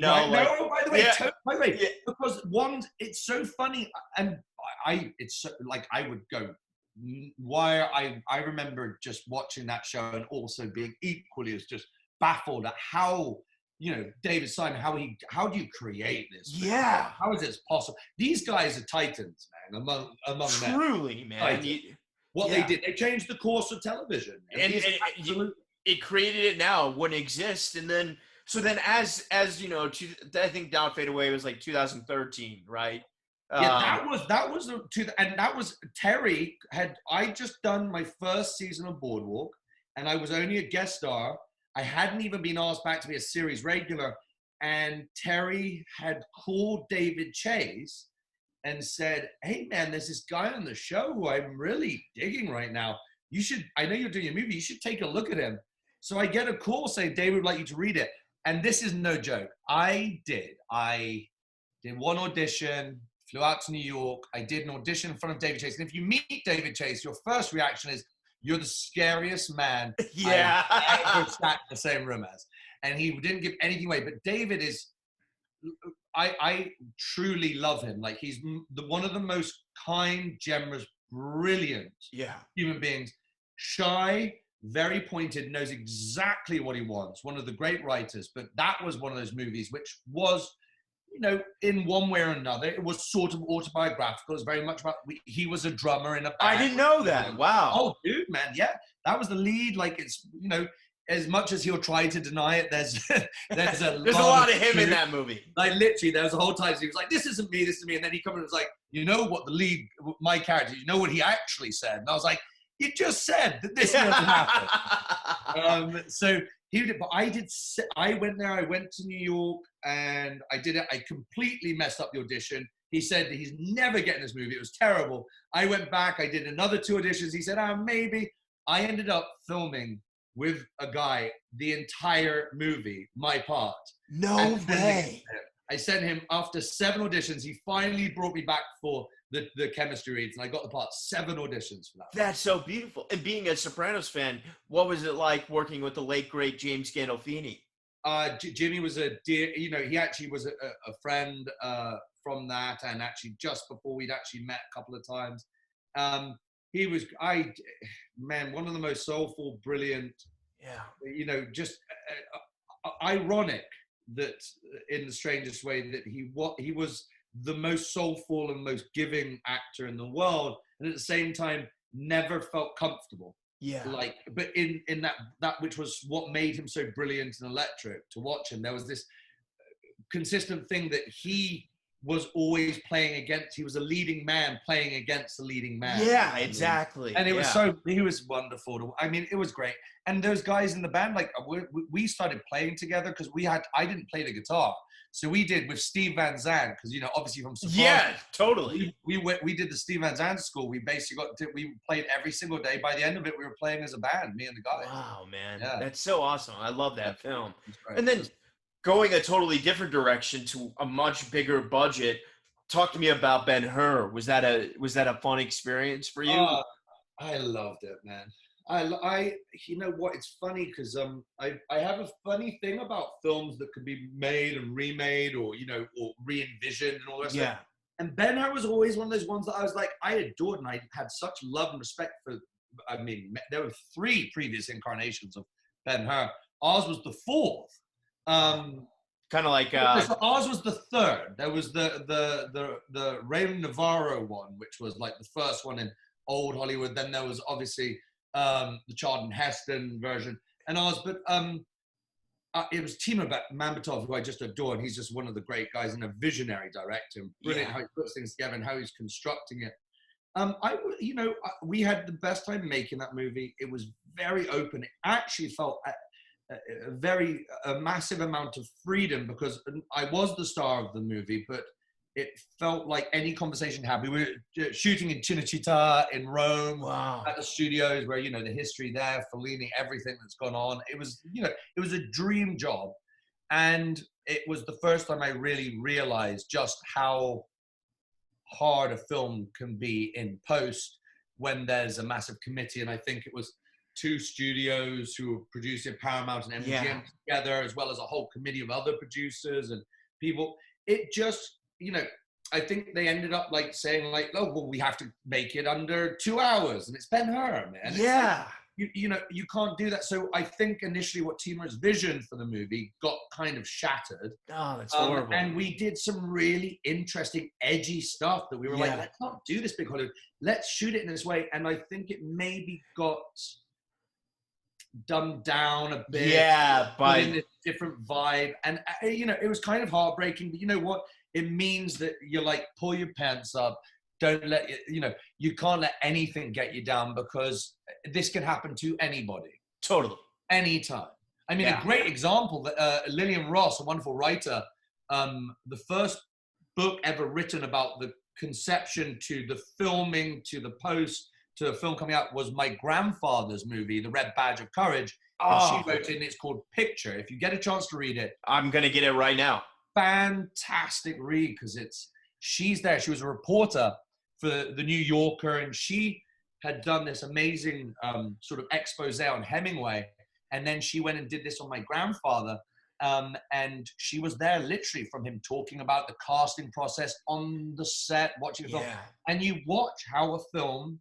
By the way, because one, it's so funny, and I would go Wire. I remember just watching that show and also being equally as just baffled at how. David Simon, how do you create this? Yeah. How is this possible? These guys are titans, man, among men. Truly, man. They did, they changed the course of television. And it created it now, wouldn't exist. And then, as I think Down Fade Away was 2013, right? That was Terry I just done my first season of Boardwalk, and I was only a guest star. I hadn't even been asked back to be a series regular, and Terry had called David Chase and said, hey man, there's this guy on the show who I'm really digging right now. I know you're doing a movie, you should take a look at him. So I get a call saying David would like you to read it. And this is no joke. I did one audition, flew out to New York. I did an audition in front of David Chase. And if you meet David Chase, your first reaction is, you're the scariest man I've ever sat in the same room as. And he didn't give anything away. But David is, I truly love him. Like he's one of the most kind, generous, brilliant human beings. Shy, very pointed, knows exactly what he wants. One of the great writers. But that was one of those movies which was, you know, in one way or another, it was sort of autobiographical. It was very much about, he was a drummer in a band. I didn't know that. Wow. Oh, dude, man. Yeah. That was the lead. Like, it's, you know, as much as he'll try to deny it, there's a lot of him in that movie. Like, literally, there was a whole time he was like, this isn't me, this is me. And then he comes and was like, you know what the lead, my character, you know what he actually said? And I was like, you just said that this doesn't happen. So he did, but I went there, I went to New York and I did it. I completely messed up the audition. He said that he's never getting this movie. It was terrible. I went back, I did another 2 auditions. He said, maybe. I ended up filming with a guy the entire movie, my part. No way. I sent him after 7 auditions. He finally brought me back for the chemistry reads, and I got the part. 7 auditions for that. That's so beautiful. And being a Sopranos fan, what was it like working with the late great James Gandolfini? Jimmy was a dear. You know, he actually was a friend from that, and actually just before we'd actually met a couple of times. He was, one of the most soulful, brilliant, you know, just ironic that in the strangest way that he was the most soulful and most giving actor in the world, and at the same time never felt comfortable. Yeah. Like, but in that which was what made him so brilliant and electric to watch him, there was this consistent thing that he was always playing against. He was a leading man playing against the leading man. Yeah, exactly. And it was he was wonderful. I mean, it was great. And those guys in the band, like we started playing together because I didn't play the guitar. So we did with Steve Van Zandt, because, you know, obviously from Sopranos. Yeah, totally. We did the Steve Van Zandt school. We basically we played every single day. By the end of it, we were playing as a band, me and the guys. Wow, man. Yeah. That's so awesome. I love that film. And then going a totally different direction to a much bigger budget. Talk to me about Ben-Hur. Was that a fun experience for you? I loved it, man. You know what? It's funny because I have a funny thing about films that could be made and remade, or, you know, or re-envisioned and all that stuff. And Ben-Hur was always one of those ones that I was like, I adored, and I had such love and respect for. I mean, there were 3 previous incarnations of Ben-Hur. Ours was the 4th. Kind of like so ours was the 3rd. There was the Raymond Navarro one, which was like the first one in old Hollywood. Then there was obviously the Charlton Heston version, and ours. But it was Timur Mambatov, who I just adore, and he's just one of the great guys and a visionary director. Brilliant how he puts things together and how he's constructing it. We had the best time making that movie. It was very open. It actually felt a massive amount of freedom, because I was the star of the movie, but it felt like any conversation had. We were shooting in Cinecittà in Rome, at the studios where, you know, the history there, Fellini, everything that's gone on. It was, you know, it was a dream job. And it was the first time I really realized just how hard a film can be in post when there's a massive committee. And I think it was 2 studios who were producing, Paramount and MGM together, as well as a whole committee of other producers and people. It just, you know, I think they ended up like saying like, oh, well, we have to make it under 2 hours, and it's Ben-Hur, man. Yeah. Like, you know, you can't do that. So I think initially what Timur's vision for the movie got kind of shattered. Oh, that's horrible. And we did some really interesting, edgy stuff that we were like, let's not do this big Hollywood. Let's shoot it in this way. And I think it maybe got dumbed down a bit. Yeah, but in a different vibe. And, you know, it was kind of heartbreaking. But you know what? It means that you're like, pull your pants up. Don't let you know, you can't let anything get you down, because this can happen to anybody. Totally. Anytime. I mean, a great example that Lillian Ross, a wonderful writer, the first book ever written about the conception to the filming to the post to the film coming out was my grandfather's movie, The Red Badge of Courage. And she wrote it, and it's called Picture. If you get a chance to read it. I'm going to get it right now. Fantastic read, because she's there. She was a reporter for the New Yorker, and she had done this amazing sort of expose on Hemingway. And then she went and did this on my grandfather. And she was there literally from him talking about the casting process on the set, watching the film. And you watch how a film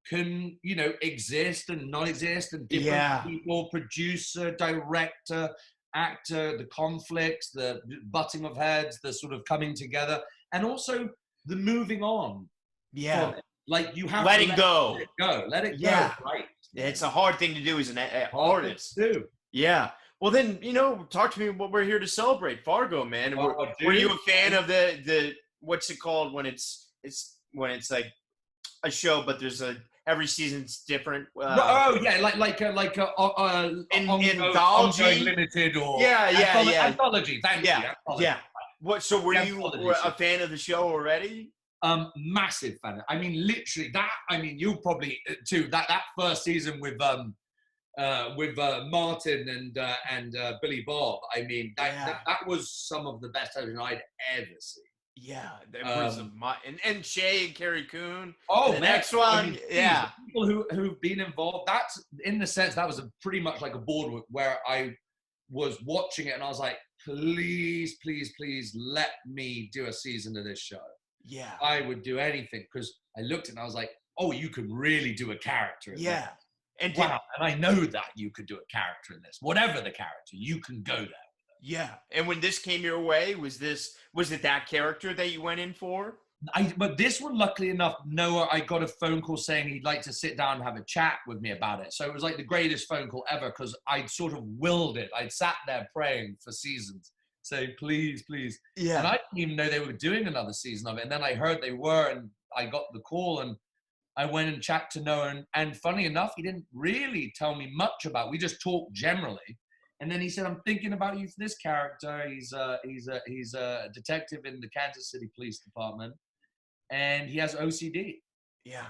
can, you know, exist and not exist, and different people, producer, director, actor, the conflicts, the butting of heads, the sort of coming together, and also the moving on. Yeah. Like you have letting go. Let it go. Right. It's a hard thing to do as an artist. Too. Yeah. Well, then, you know, talk to me what we're here to celebrate. Fargo, man. Were you a fan of the what's it called when it's like a show, but there's every season's different? Like anthology, limited, or anthology. Thank you. Yeah. What? So were you a fan of the show already? Massive fan. I mean, literally that. I mean, you probably too. That first season with Martin and Billy Bob. I mean, that was some of the best television I'd ever seen. Yeah, there was and Shay and Carrie Coon. Oh, the next one, I mean, people who've been involved. That's in the sense that was pretty much like a Boardwalk where I was watching it and I was like, please, please, please let me do a season of this show. Yeah, I would do anything, because I looked at it and I was like, oh, you can really do a character in this. And wow, and I know that you could do a character in this. Whatever the character, you can go there. Yeah. And when this came your way, was it that character that you went in for? But this one, luckily enough, Noah, I got a phone call saying he'd like to sit down and have a chat with me about it. So it was like the greatest phone call ever, because I'd sort of willed it. I'd sat there praying for seasons, saying, please, please. Yeah. And I didn't even know they were doing another season of it. And then I heard they were, and I got the call, and I went and chatted to Noah. And funny enough, he didn't really tell me much about it. We just talked generally. And then he said, I'm thinking about you for this character. He's a detective in the Kansas City Police Department, and he has OCD. Yeah.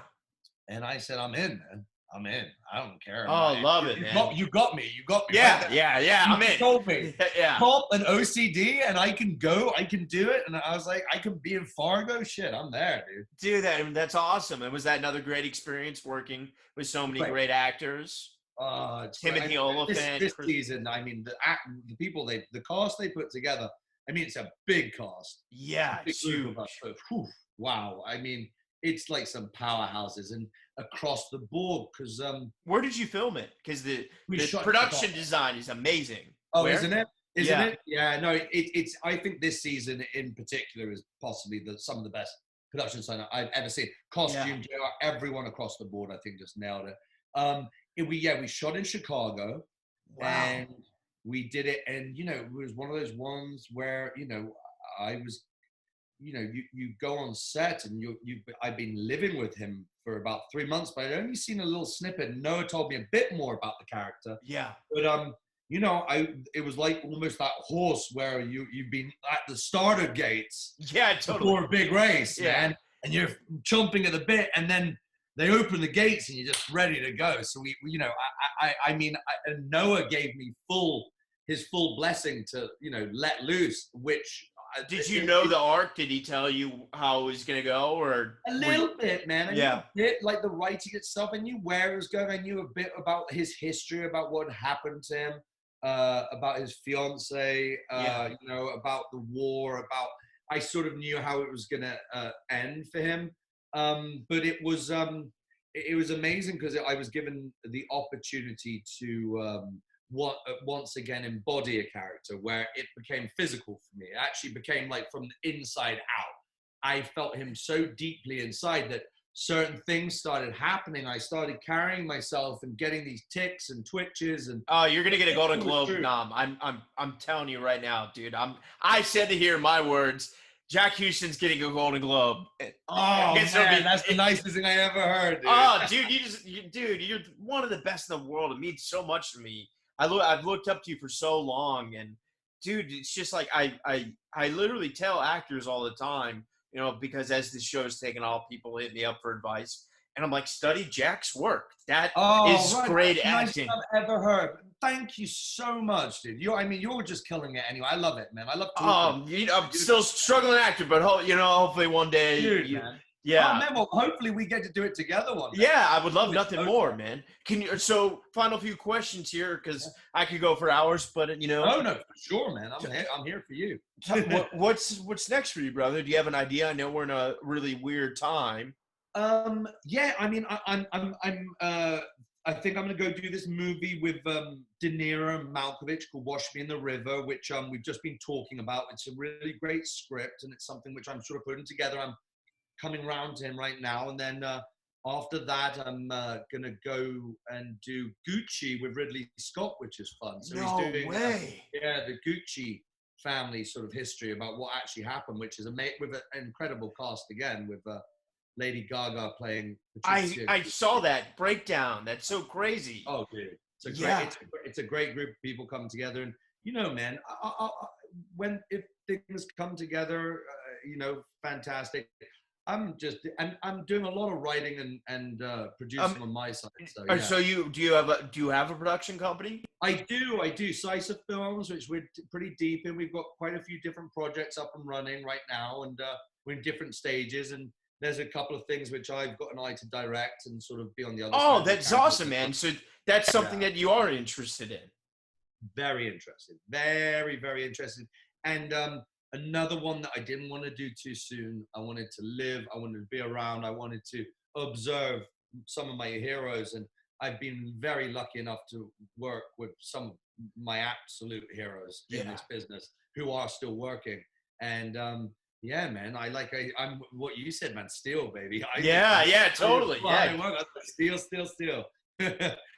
And I said, I'm in, man. I'm in. I don't care. Love it, man. You got me. Yeah, right yeah. I'm in. You told me. Yeah. Call an OCD, and I can go. I can do it. And I was like, I can be in Fargo. Shit, I'm there, dude. Dude, that's awesome. And was that another great experience working with so many great actors? Timothy Oliphant. This season, I mean, the people the cast they put together. I mean, it's a big cast. Yeah, it's huge. Wow. I mean, it's like some powerhouses and across the board. Because where did you film it? Because the production design is amazing. Oh, where? Isn't it? Isn't it? Yeah. No, it's. I think this season in particular is possibly some of the best production design I've ever seen. Costume, everyone across the board, I think, just nailed it. We shot in Chicago. Wow. And we did it, and it was one of those ones where I was, you go on set, and I've been living with him for about 3 months, but I'd only seen a little snippet. And Noah told me a bit more about the character. Yeah. But it was like almost that horse where you've been at the starter gates. Yeah, totally. For a big race, man, and you're chomping at the bit, and then they open the gates and you're just ready to go. So Noah gave me his full blessing to, let loose, which. Did you know the arc? Did he tell you how it was going to go, or? A little bit, man. I knew a bit, like the writing itself. I knew where it was going. I knew a bit about his history, about what happened to him, about his fiance, about the war, I sort of knew how it was going to end for him. But it was amazing because I was given the opportunity to once again embody a character where it became physical for me. It actually became like from the inside out. I felt him so deeply inside that certain things started happening. I started carrying myself and getting these tics and twitches. And you're gonna get a Golden Globe nom. I'm telling you right now, dude. I said to hear my words. Jack Huston's getting a Golden Globe. Oh, man, that's the nicest thing I ever heard, dude. Oh, dude, you're one of the best in the world. It means so much to me. I've looked up to you for so long, and dude, it's just like I literally tell actors all the time, because as this show's taken off, people hit me up for advice, and I'm like, study Jack's work. That is great acting. I've ever heard. Thank you so much, dude. You're just killing it anyway. I love it, man. I love. I'm still struggling actor, but hopefully one day, dude, man. Yeah. Oh man, well, hopefully we get to do it together one day. Yeah, I would love nothing more, man. Can you? So, final few questions here, because I could go for hours, but you know. Oh no, for sure, man. I'm here for you. What's next for you, brother? Do you have an idea? I know we're in a really weird time. Yeah, I mean, I think I'm going to go do this movie with De Niro and Malkovich called Wash Me in the River, which we've just been talking about. It's a really great script, and it's something which I'm sort of putting together. I'm coming round to him right now, and then after that, I'm going to go and do Gucci with Ridley Scott, which is fun. So no he's doing way. The Gucci family sort of history about what actually happened, which is with an incredible cast again with Lady Gaga playing. I saw that breakdown. That's so crazy. Oh, dude, it's a great group of people coming together, and you know, man, if things come together, you know, fantastic. I'm doing a lot of writing and producing on my side. So, yeah. So do you have a production company? I do. Sisa Films, which we're pretty deep in. We've got quite a few different projects up and running right now, and we're in different stages. And there's a couple of things which I've got an eye to direct and sort of be on the other side. Oh, that's awesome, man. So that's something that you are interested in. Very interested. Very, very interested. And another one that I didn't want to do too soon. I wanted to live. I wanted to be around. I wanted to observe some of my heroes. And I've been very lucky enough to work with some of my absolute heroes in this business who are still working. And yeah, man, I'm what you said, man. Steel, baby. Totally. Steel.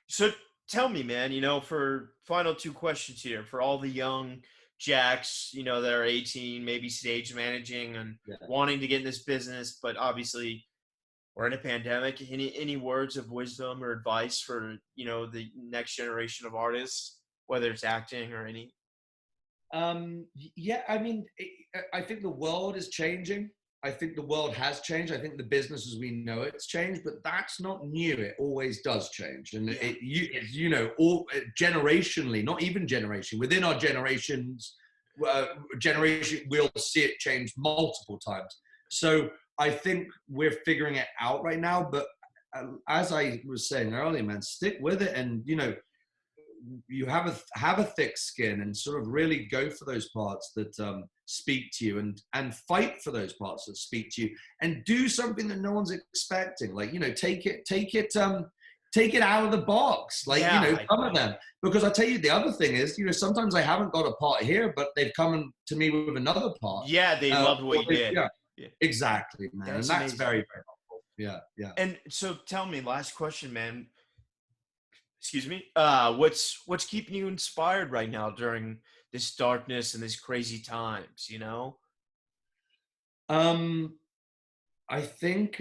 So tell me, man, you know, for final two questions here, for all the young Jacks, you know, that are 18, maybe stage managing and wanting to get in this business, but obviously we're in a pandemic. Any words of wisdom or advice for, you know, the next generation of artists, whether it's acting or any? Yeah, I mean, I think the world is changing. I think the world has changed. I think the business as we know it's changed, but that's not new. It always does change. And you know, all generationally, not even generation, within our generations, generation, we'll see it change multiple times. So I think we're figuring it out right now. But as I was saying earlier, man, stick with it. And, you know, you have a thick skin and sort of really go for those parts that speak to you and fight for those parts that speak to you and do something that no one's expecting. Like, you know, take it out of the box. Like, you know, some of them, because I tell you, the other thing is, you know, sometimes I haven't got a part here, but they've come to me with another part. Yeah. They loved what you did. Yeah, exactly, man. That's very, very helpful. Yeah. And so tell me, last question, man. Excuse me. What's keeping you inspired right now during this darkness and these crazy times, you know? I think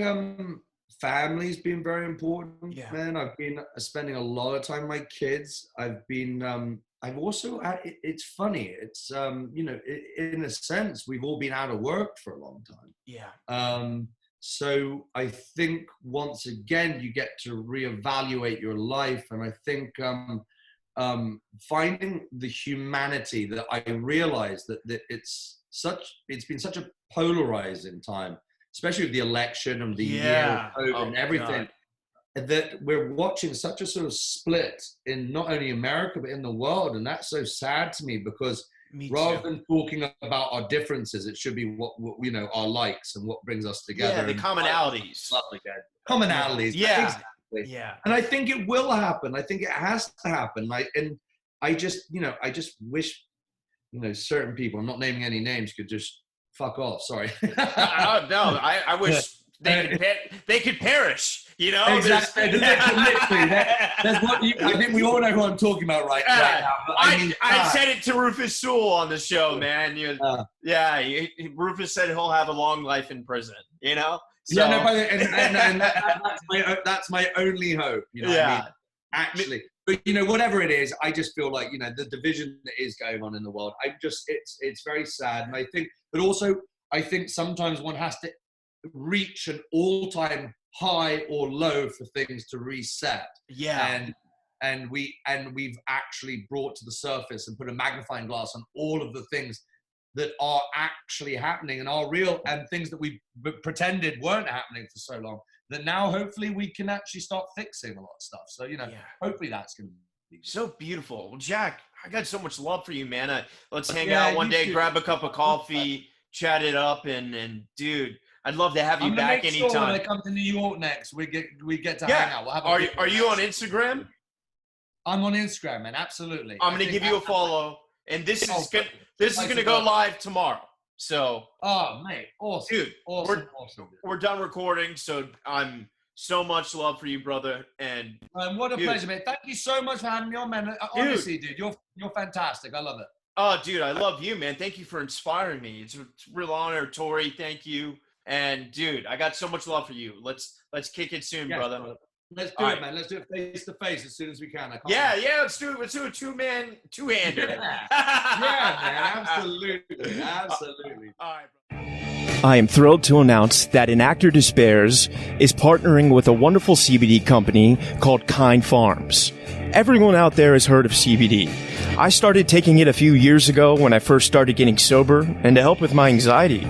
family's been very important, man. I've been spending a lot of time with my kids. I've also, it's funny. It's, you know, in a sense, we've all been out of work for a long time. Yeah. So I think once again, you get to reevaluate your life. And I think finding the humanity that I realized that it's been such a polarizing time, especially with the election and the year and everything, that we're watching such a sort of split in not only America, but in the world. And that's so sad to me because rather than talking about our differences, it should be what you know, our likes and what brings us together. Yeah, the commonalities. Commonalities. Yeah. Exactly. Yeah. And I think it will happen. I think it has to happen. I just wish, you know, certain people, I'm not naming any names, could just fuck off. Sorry. No, I wish they could perish. You know, exactly. That's what I think we all know who I'm talking about right now. But I said it to Rufus Sewell on the show, man. Rufus said he'll have a long life in prison. You know. So. Yeah, and that's my only hope. You know what I mean? Actually, but you know, whatever it is, I just feel like, you know, the division that is going on in the world. It's very sad, and I think, but also I think sometimes one has to reach an all-time high or low for things to reset. Yeah. And we've actually brought to the surface and put a magnifying glass on all of the things that are actually happening and are real, and things that we pretended weren't happening for so long, that now hopefully we can actually start fixing a lot of stuff. So, hopefully that's going to be so beautiful. Well, Jack, I got so much love for you, man. Let's hang out one day, grab a cup of coffee, chat it up, and dude, I'd love to have you back anytime. Sure when I come to New York next, we get to hang out. We'll have are you on Instagram? I'm on Instagram, man. Absolutely. I'm going to give you a follow, and this is going to go live tomorrow. So. Oh, mate. Awesome. Dude, awesome. We're done recording, so I'm so much love for you, brother. And what a pleasure, mate. Thank you so much for having me on, man. Honestly, dude, you're fantastic. I love it. Oh, dude, I love you, man. Thank you for inspiring me. It's a real honor, Tori. Thank you. And dude, I got so much love for you. Let's kick it soon, brother. Let's do it, man. Let's do it face to face as soon as we can. Yeah. Let's do it. Let's do a two-hander. Yeah, man. Absolutely. All right, bro. I am thrilled to announce that An Actor Despairs is partnering with a wonderful CBD company called Kind Farms. Everyone out there has heard of CBD. I started taking it a few years ago when I first started getting sober and to help with my anxiety.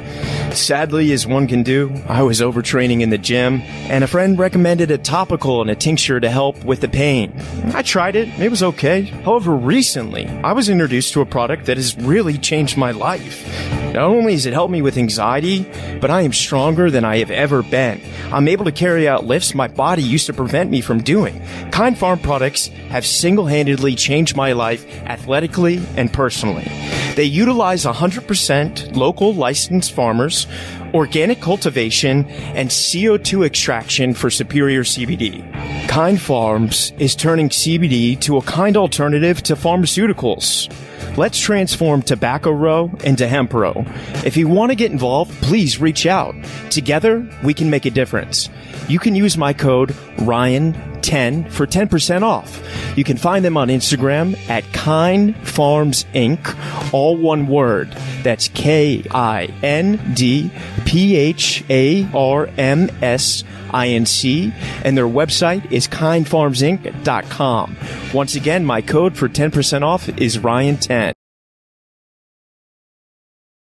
Sadly, as one can do, I was overtraining in the gym, and a friend recommended a topical and a tincture to help with the pain. I tried it. It was okay. However, recently, I was introduced to a product that has really changed my life. Not only has it helped me with anxiety, but I am stronger than I have ever been. I'm able to carry out lifts my body used to prevent me from doing. Kind Farm products have single-handedly changed my life athletically and personally. They utilize 100% local licensed farmers, organic cultivation, and CO2 extraction for superior CBD. Kind Farms is turning CBD to a kind alternative to pharmaceuticals. Let's transform tobacco row into hemp row. If you want to get involved, please reach out. Together, we can make a difference. You can use my code RYAN10 for 10% off. You can find them on Instagram at Kind Farms Inc., all one word. That's KINDPHARMSINC, and their website is kindfarmsinc.com. Once again, my code for 10% off is RYAN10.